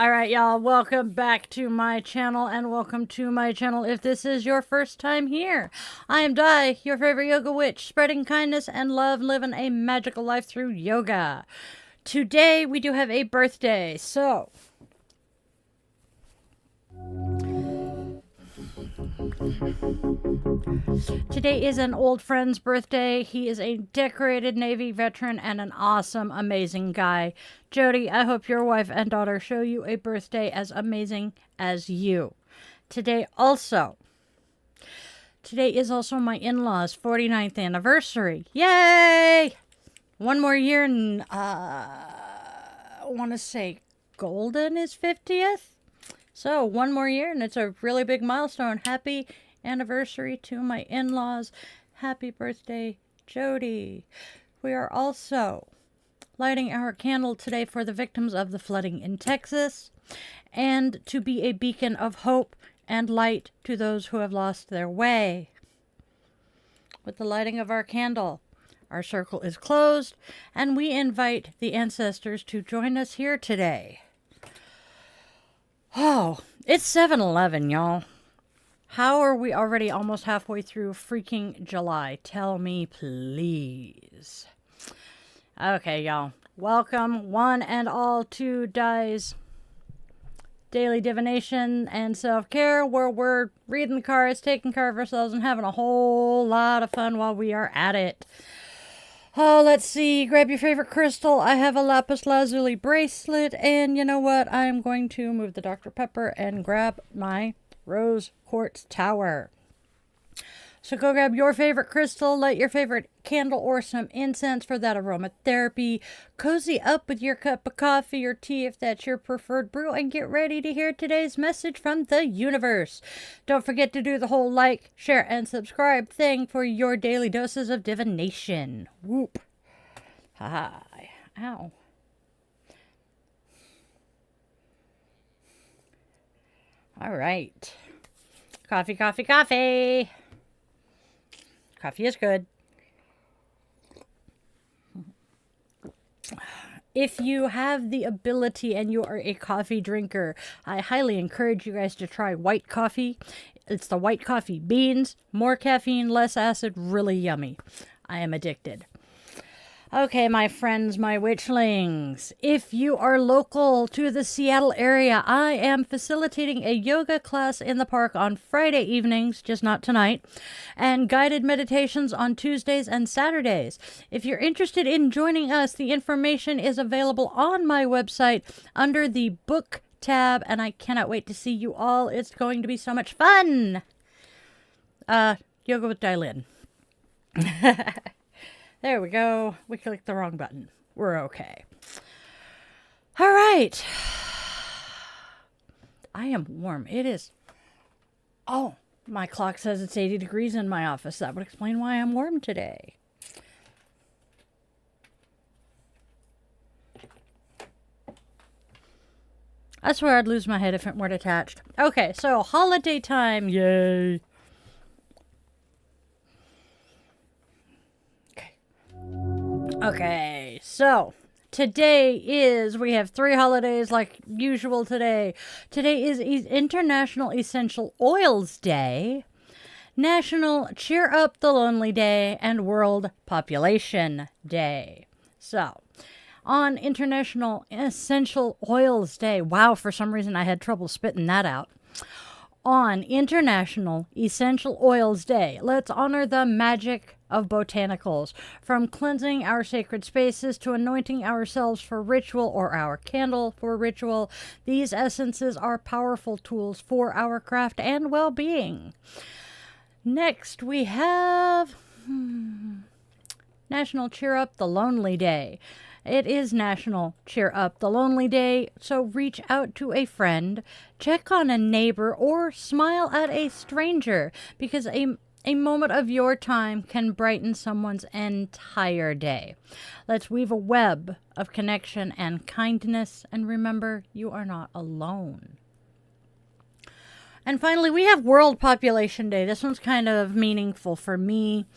Alright, y'all, welcome back to my channel, and welcome to my channel if this is your first time here. I am Di, your favorite yoga witch, spreading kindness and love, living a magical life through yoga. Today, we do have a birthday, so... Today is an old friend's birthday. He is a decorated Navy veteran and an awesome, amazing guy. Jody, I hope your wife and daughter show you a birthday as amazing as you. Today is also my in-laws' 49th anniversary. Yay! One more year and, I want to say Golden is 50th? So, one more year, and it's a really big milestone. Happy anniversary to my in-laws. Happy birthday, Jody. We are also lighting our candle today for the victims of the flooding in Texas, and to be a beacon of hope and light to those who have lost their way. With the lighting of our candle, our circle is closed, and we invite the ancestors to join us here today. Oh, it's 7-Eleven, y'all. How are we already almost halfway through freaking July? Tell me, please. Okay, y'all. Welcome, one and all, to Di's Daily Divination and Self-Care, where we're reading the cards, taking care of ourselves, and having a whole lot of fun while we are at it. Oh, let's see. Grab your favorite crystal. I have a lapis lazuli bracelet. And you know what? I'm going to move the Dr. Pepper and grab my rose quartz tower. So go grab your favorite crystal, light your favorite candle or some incense for that aromatherapy. Cozy up with your cup of coffee or tea if that's your preferred brew, and get ready to hear today's message from the universe. Don't forget to do the whole like, share, and subscribe thing for your daily doses of divination. Whoop. Hi. Ow. All right. Coffee, coffee, coffee. Coffee is good. If you have the ability and you are a coffee drinker, I highly encourage you guys to try white coffee. It's the white coffee beans, more caffeine, less acid, really yummy. I am addicted. Okay, my friends, my witchlings, if you are local to the Seattle area, I am facilitating a yoga class in the park on Friday evenings, just not tonight, and guided meditations on Tuesdays and Saturdays. If you're interested in joining us, the information is available on my website under the book tab, and I cannot wait to see you all. It's going to be so much fun. Yoga with Dylin. There we go. We clicked the wrong button. We're okay. All right. I am warm. It is... Oh, my clock says it's 80 degrees in my office. That would explain why I'm warm today. I swear I'd lose my head if it weren't attached. Okay, so holiday time. Yay. Okay, so today we have 3 holidays like usual today. Today is International Essential Oils Day, National Cheer Up the Lonely Day, and World Population Day. So, on International Essential Oils Day, wow, for some reason I had trouble spitting that out. On International Essential Oils Day, let's honor the magic of botanicals, from cleansing our sacred spaces to anointing ourselves for ritual or our candle for ritual. These essences are powerful tools for our craft and well-being. Next, we have National Cheer Up the Lonely Day. It is National Cheer Up the Lonely Day, so reach out to a friend, check on a neighbor, or smile at a stranger, because a moment of your time can brighten someone's entire day. Let's weave a web of connection and kindness, and remember, you are not alone. And finally, we have World Population Day. This one's kind of meaningful for me.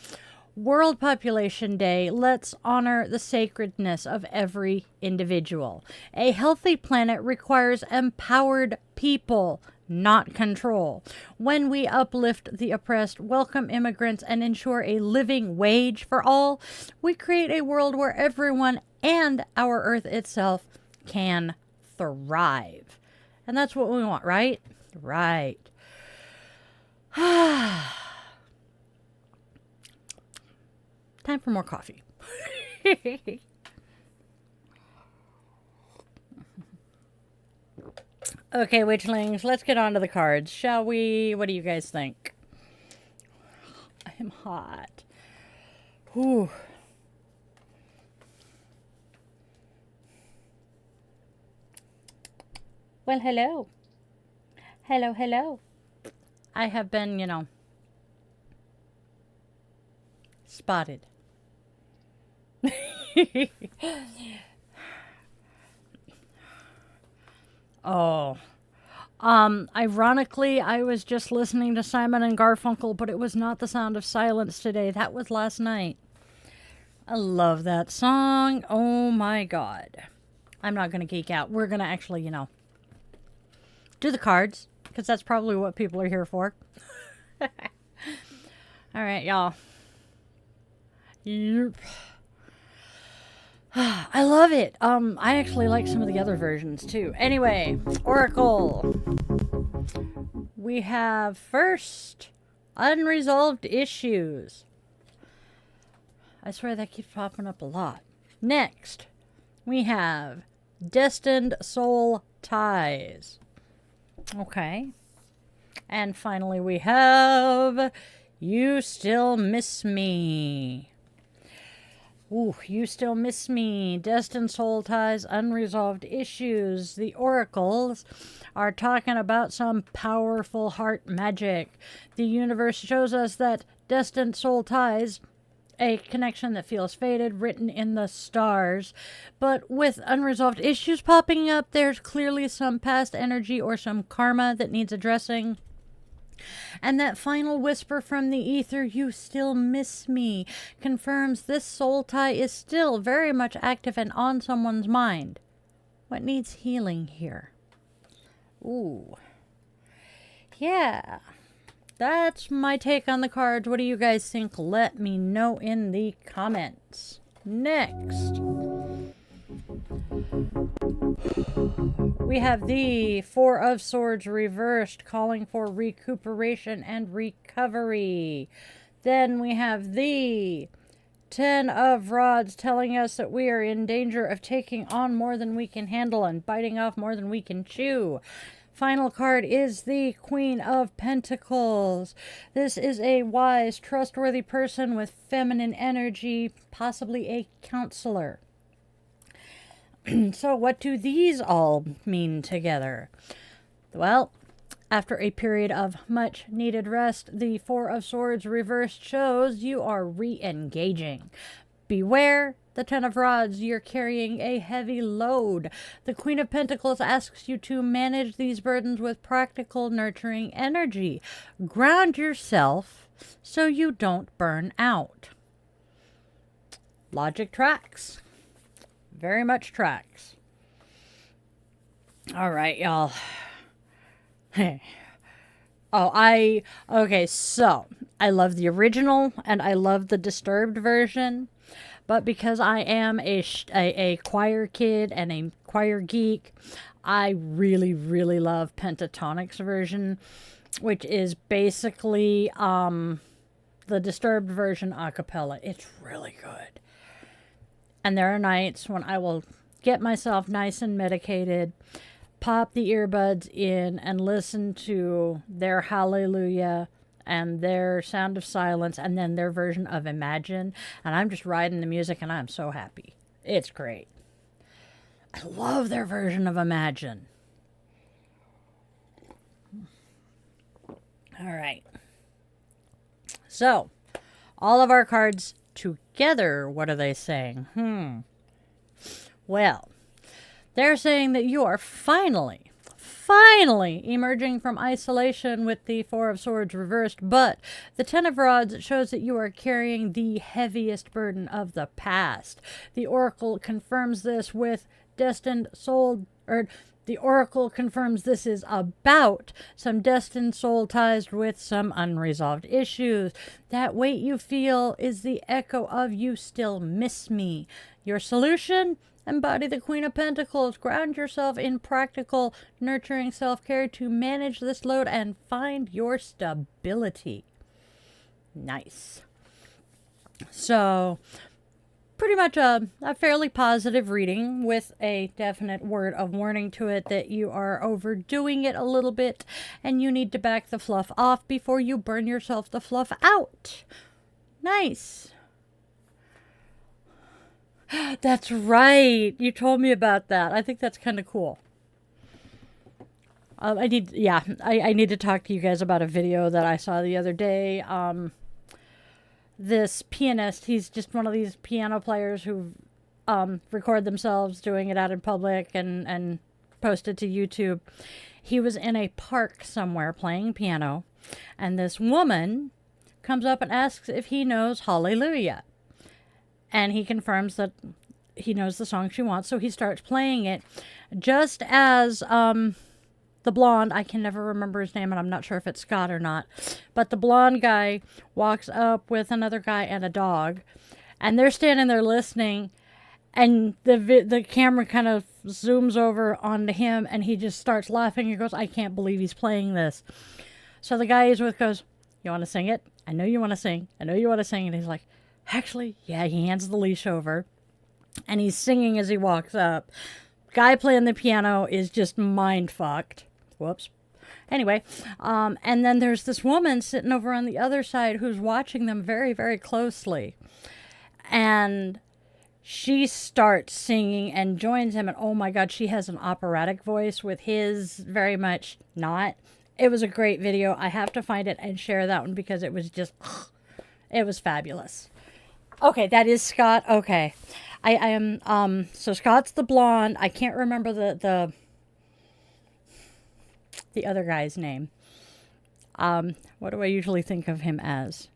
World Population Day, let's honor the sacredness of every individual. A healthy planet requires empowered people, not control. When we uplift the oppressed, welcome immigrants, and ensure a living wage for all, we create a world where everyone and our Earth itself can thrive. And that's what we want, right? Right. Time for more coffee. Okay, Witchlings, let's get on to the cards, shall we? What do you guys think? I am hot. Whew. Well, hello. Hello, hello. I have been, spotted. Oh. Ironically, I was just listening to Simon and Garfunkel, but it was not The Sound of Silence today. That was last night. I love that song. Oh my God. I'm not going to geek out. We're going to actually, do the cards, because that's probably what people are here for. All right, y'all. Yep. I love it. I actually like some of the other versions too. Anyway, Oracle. We have first, unresolved issues. I swear that keeps popping up a lot. Next, we have destined soul ties. Okay. And finally we have you still miss me. Ooh, you still miss me. Destined soul ties, unresolved issues. The oracles are talking about some powerful heart magic. The universe shows us that destined soul ties, a connection that feels faded, written in the stars. But with unresolved issues popping up, there's clearly some past energy or some karma that needs addressing. And that final whisper from the ether, you still miss me, confirms this soul tie is still very much active and on someone's mind. What needs healing here? Ooh. Yeah. That's my take on the cards. What do you guys think? Let me know in the comments. Next, we have the Four of Swords reversed, calling for recuperation and recovery. Then we have the Ten of Rods, telling us that we are in danger of taking on more than we can handle and biting off more than we can chew. Final card is the Queen of Pentacles. This is a wise, trustworthy person with feminine energy, possibly a counselor. So what do these all mean together? Well, after a period of much needed rest, the Four of Swords reversed shows you are re-engaging. Beware the Ten of Rods, you're carrying a heavy load. The Queen of Pentacles asks you to manage these burdens with practical, nurturing energy. Ground yourself so you don't burn out. Logic tracks. Very much tracks. All right, y'all. Okay, so I love the original and I love the disturbed version. But because I am a choir kid and a choir geek, I really, really love Pentatonic's version, which is basically the disturbed version a cappella. It's really good. And there are nights when I will get myself nice and medicated, pop the earbuds in, and listen to their Hallelujah and their Sound of Silence, and then their version of Imagine. And I'm just riding the music, and I'm so happy. It's great. I love their version of Imagine. All right. So, all of our cards together, what are they saying? Well, they're saying that you are finally finally emerging from isolation with the Four of Swords reversed, but the Ten of Rods shows that you are carrying the heaviest burden of the past. The Oracle confirms this with destined soul, or the Oracle confirms this is about some destined soul ties with some unresolved issues. That weight you feel is the echo of "you still miss me." Your solution? Embody the Queen of Pentacles. Ground yourself in practical, nurturing self-care to manage this load and find your stability. Nice. So, pretty much a fairly positive reading with a definite word of warning to it that you are overdoing it a little bit and you need to back the fluff off before you burn yourself the fluff out. Nice. That's right. You told me about that. I think that's kind of cool. I need to talk to you guys about a video that I saw the other day. This pianist, he's just one of these piano players who record themselves doing it out in public and post it to YouTube. He was in a park somewhere playing piano, and this woman comes up and asks if he knows Hallelujah. And he confirms that he knows the song she wants, so he starts playing it. Just as the blonde, I can never remember his name, and I'm not sure if it's Scott or not, but the blonde guy walks up with another guy and a dog, and they're standing there listening, and the camera kind of zooms over onto him, and he just starts laughing. He goes, "I can't believe he's playing this." So the guy he's with goes, "You want to sing it? I know you want to sing. I know you want to sing." And he's like, "Actually, yeah." He hands the leash over, and he's singing as he walks up. Guy playing the piano is just mind-fucked. Whoops. Anyway, and then there's this woman sitting over on the other side who's watching them very, very closely. And she starts singing and joins him, and oh my God, she has an operatic voice with his very much not. It was a great video. I have to find it and share that one because it was just, it was fabulous. Okay, that is Scott. Okay. I am, so Scott's the blonde. I can't remember the other guy's name. What do I usually think of him as?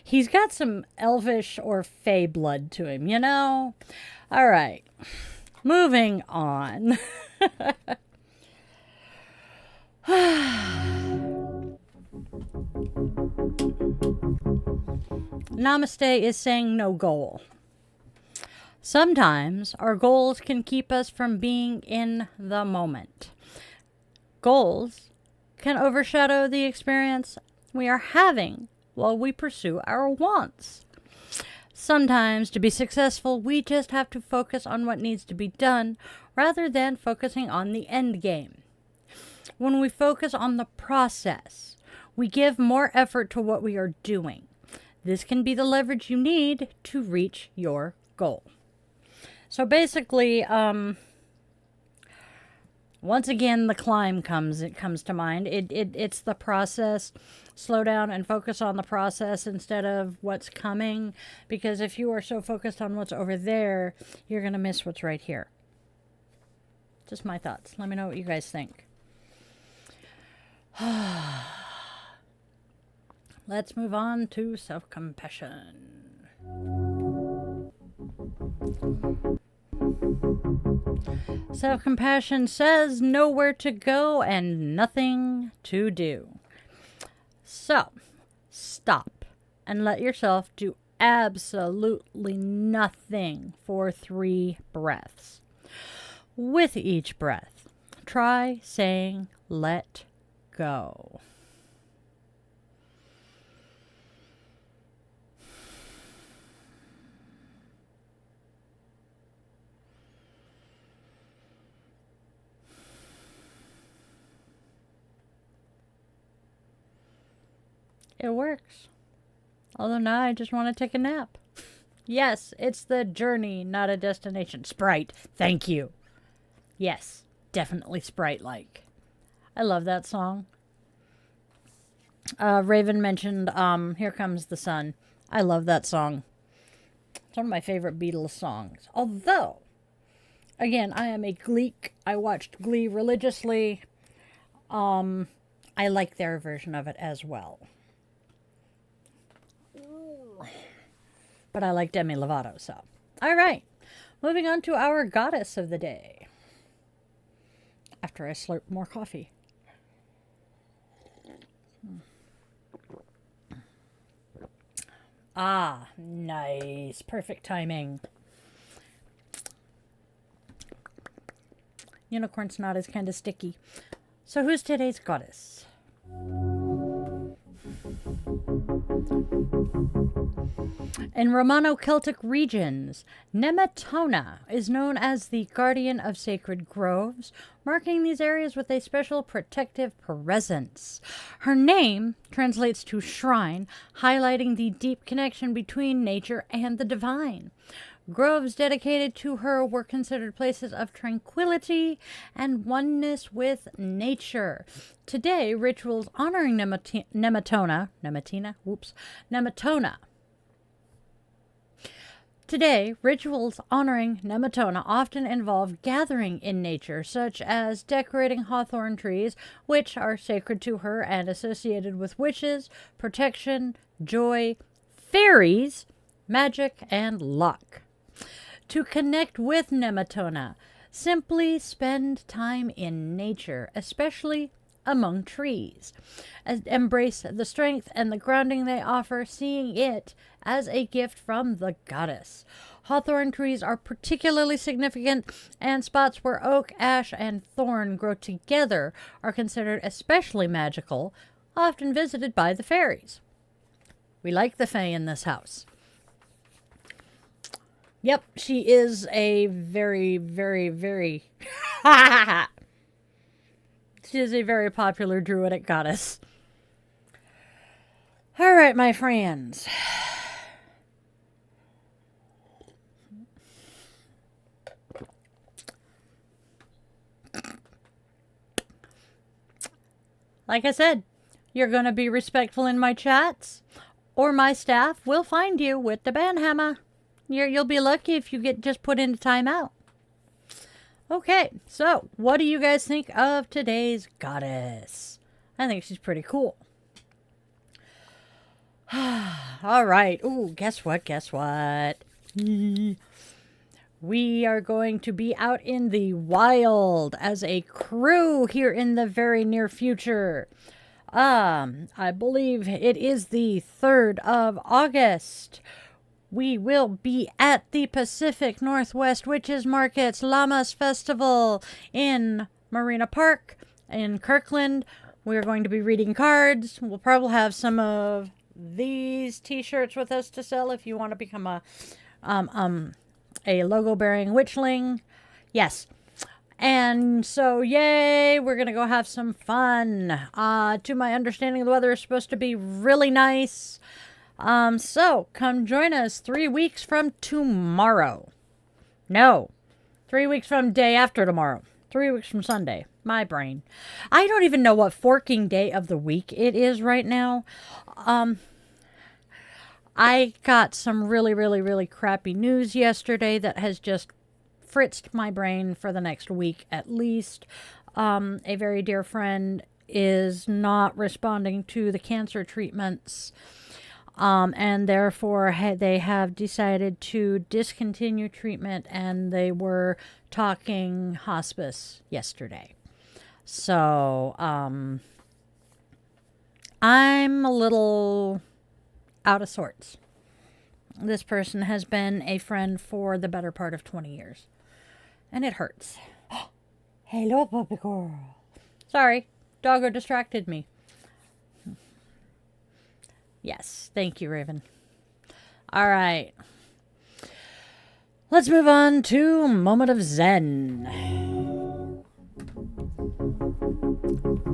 He's got some elvish or fey blood to him, you know? All right. Moving on. Namaste is saying no goal. Sometimes our goals can keep us from being in the moment. Goals can overshadow the experience we are having while we pursue our wants. Sometimes, to be successful, we just have to focus on what needs to be done rather than focusing on the end game. When we focus on the process, we give more effort to what we are doing. This can be the leverage you need to reach your goal. So basically, once again, the climb comes to mind. It's the process. Slow down and focus on the process instead of what's coming. Because if you are so focused on what's over there, you're going to miss what's right here. Just my thoughts. Let me know what you guys think. Let's move on to self-compassion. Self-compassion says nowhere to go and nothing to do. So, stop and let yourself do absolutely nothing for 3 breaths. With each breath, try saying, "Let go." It works. Although now I just want to take a nap. Yes, it's the journey, not a destination. Sprite, thank you. Yes, definitely Sprite-like. I love that song. Raven mentioned Here Comes the Sun. I love that song. It's one of my favorite Beatles songs. Although, again, I am a Gleek. I watched Glee religiously. I like their version of it as well. But I like Demi Lovato, so. All right. Moving on to our goddess of the day. After I slurp more coffee. Ah, nice. Perfect timing. Unicorn snot is kind of sticky. So who's today's goddess? In Romano-Celtic regions, Nemetona is known as the guardian of sacred groves, marking these areas with a special protective presence. Her name translates to shrine, highlighting the deep connection between nature and the divine. Groves dedicated to her were considered places of tranquility and oneness with nature. Today, rituals honoring Nemetona. Today, rituals honoring Nemetona often involve gathering in nature, such as decorating hawthorn trees, which are sacred to her and associated with witches, protection, joy, fairies, magic, and luck. To connect with Nemetona, simply spend time in nature, especially among trees. Embrace the strength and the grounding they offer, seeing it as a gift from the goddess. Hawthorn trees are particularly significant, and spots where oak, ash, and thorn grow together are considered especially magical, often visited by the fairies. We like the fae in this house. Yep, she is a very, very, very... She is a very popular druidic goddess. All right, my friends. Like I said, you're going to be respectful in my chats, or my staff will find you with the banhammer. You'll be lucky if you get just put into timeout. Okay, so what do you guys think of today's goddess? I think she's pretty cool. All right. Ooh, guess what? We are going to be out in the wild as a crew here in the very near future. I believe it is the 3rd of August. We will be at the Pacific Northwest Witches Market's Llamas Festival in Marina Park in Kirkland. We're going to be reading cards. We'll probably have some of these t-shirts with us to sell if you want to become a logo-bearing witchling. Yes. And so, yay, we're going to go have some fun. To my understanding, the weather is supposed to be really nice. So come join us 3 weeks from tomorrow. No, 3 weeks from day after tomorrow. 3 weeks from Sunday. My brain. I don't even know what forking day of the week it is right now. I got some really, really, really crappy news yesterday that has just fritzed my brain for the next week at least. A very dear friend is not responding to the cancer treatments. And therefore they have decided to discontinue treatment, and they were talking hospice yesterday. So, I'm a little out of sorts. This person has been a friend for the better part of 20 years. And it hurts. Hello, puppy girl. Sorry, doggo distracted me. Yes, thank you, Raven. All right. Let's move on to Moment of Zen.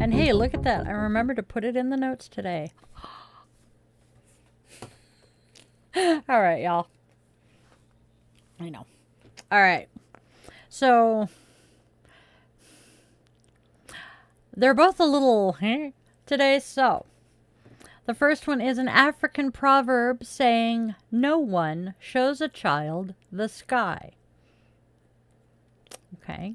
And hey, look at that. I remembered to put it in the notes today. All right, y'all. I know. All right. So, they're both a little today, so... The first one is an African proverb saying, "No one shows a child the sky." Okay.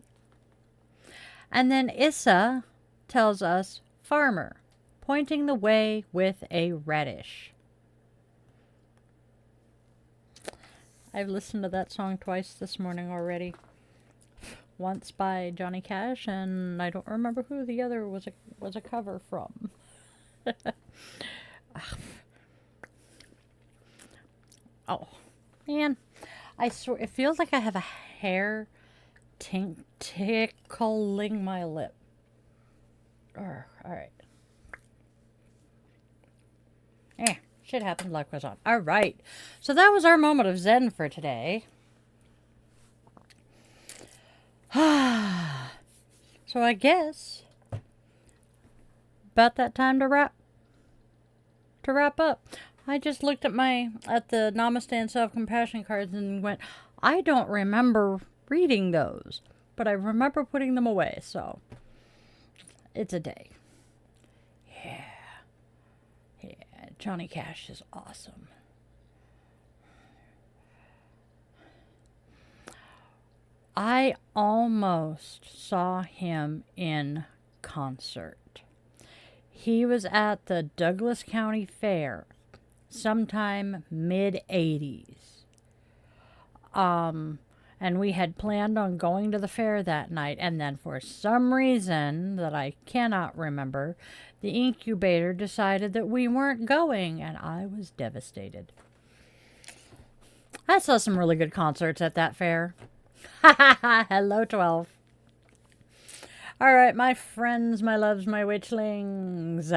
And then Issa tells us farmer, pointing the way with a radish. I've listened to that song twice this morning already. Once by Johnny Cash, and I don't remember who the other was a cover from. Oh, man. I swear, it feels like I have a hair tickling my lip. Alright. Shit happened, luck was on. Alright. So that was our moment of Zen for today. So I guess about that time to wrap up. I just looked at the Namaste and Self-Compassion cards and went, I don't remember reading those, but I remember putting them away, so it's a day. Yeah, Johnny Cash is awesome. I almost saw him in concert. He was at the Douglas County Fair sometime mid-80s. And we had planned on going to the fair that night, and then for some reason that I cannot remember, the incubator decided that we weren't going, and I was devastated. I saw some really good concerts at that fair. Hello, 12. All right, my friends, my loves, my witchlings.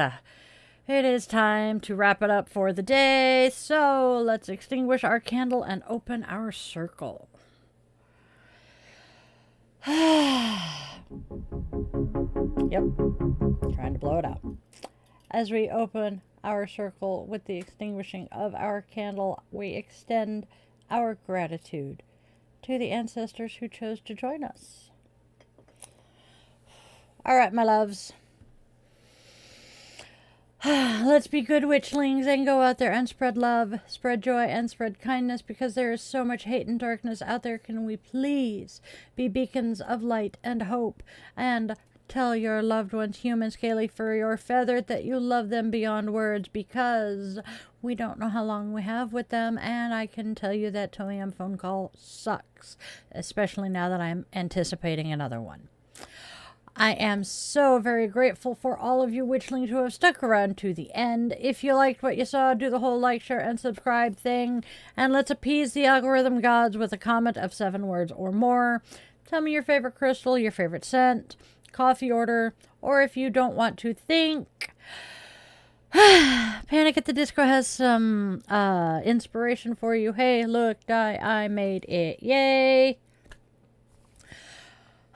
It is time to wrap it up for the day. So let's extinguish our candle and open our circle. Yep. Trying to blow it out. As we open our circle with the extinguishing of our candle, we extend our gratitude to the ancestors who chose to join us. All right, my loves. Let's be good witchlings and go out there and spread love, spread joy, and spread kindness, because there is so much hate and darkness out there. Can we please be beacons of light and hope, and tell your loved ones, human, scaly, furry, or feathered, that you love them beyond words, because we don't know how long we have with them, and I can tell you that 2 a.m. phone call sucks, especially now that I'm anticipating another one. I am so very grateful for all of you witchlings who have stuck around to the end. If you liked what you saw, do the whole like, share, and subscribe thing, and let's appease the algorithm gods with a comment of 7 words or more. Tell me your favorite crystal, your favorite scent, coffee order, or if you don't want to think, Panic at the Disco has some inspiration for you. Hey, look, I made it. Yay!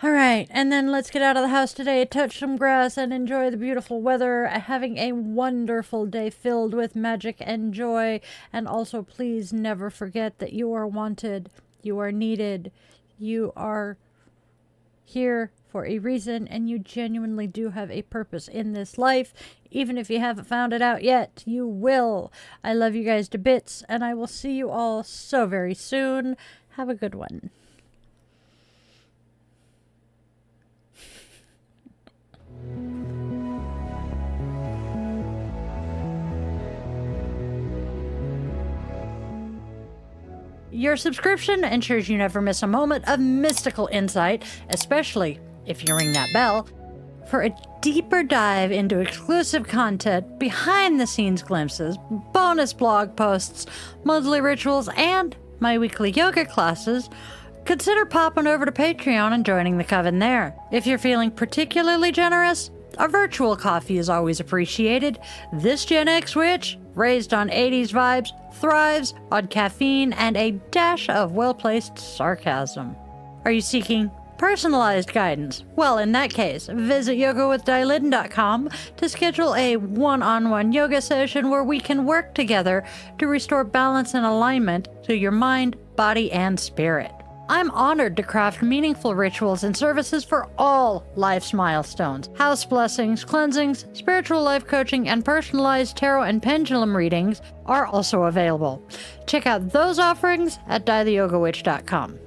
All right, and then let's get out of the house today, touch some grass, and enjoy the beautiful weather, having a wonderful day filled with magic and joy. And also, please never forget that you are wanted, you are needed, you are here for a reason, and you genuinely do have a purpose in this life. Even if you haven't found it out yet, you will. I love you guys to bits, and I will see you all so very soon. Have a good one. Your subscription ensures you never miss a moment of mystical insight, especially if you ring that bell, for a deeper dive into exclusive content, behind-the-scenes glimpses, bonus blog posts, monthly rituals, and my weekly yoga classes. Consider popping over to Patreon and joining the coven there. If you're feeling particularly generous, a virtual coffee is always appreciated. This Gen X witch, raised on 80s vibes, thrives on caffeine and a dash of well-placed sarcasm. Are you seeking personalized guidance? Well, in that case, visit yogawithdylin.com to schedule a one-on-one yoga session where we can work together to restore balance and alignment to your mind, body, and spirit. I'm honored to craft meaningful rituals and services for all life's milestones. House blessings, cleansings, spiritual life coaching, and personalized tarot and pendulum readings are also available. Check out those offerings at dietheyogawitch.com.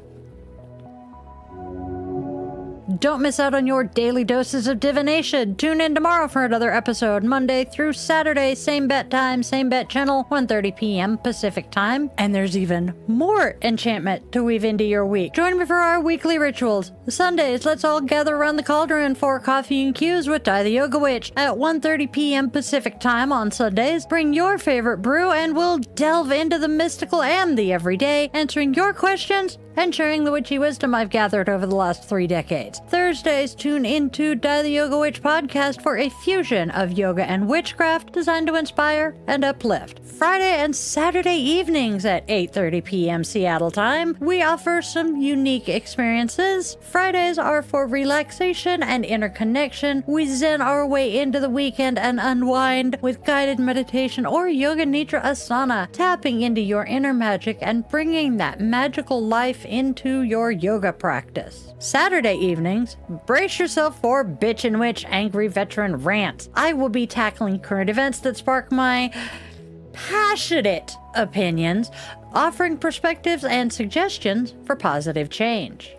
don't miss out on your daily doses of divination. Tune in tomorrow for another episode, Monday through Saturday, same bet time, same bet channel, 1:30 p.m. Pacific time. And there's even more enchantment to weave into your week. Join me for our weekly rituals. Sundays, let's all gather around the cauldron for coffee and cues with Di the Yoga Witch at 1:30 p.m. Pacific time on Sundays. Bring your favorite brew and we'll delve into the mystical and the everyday, answering your questions and sharing the witchy wisdom I've gathered over the last 3 decades. Thursdays, tune into Di the Yoga Witch podcast for a fusion of yoga and witchcraft designed to inspire and uplift. Friday and Saturday evenings at 8:30 p.m. Seattle time, we offer some unique experiences. Fridays are for relaxation and interconnection. We zen our way into the weekend and unwind with guided meditation or yoga nidra asana, tapping into your inner magic and bringing that magical life into your yoga practice. Saturday evenings, brace yourself for Bitch and Witch Angry Veteran Rants. I will be tackling current events that spark my passionate opinions, offering perspectives and suggestions for positive change.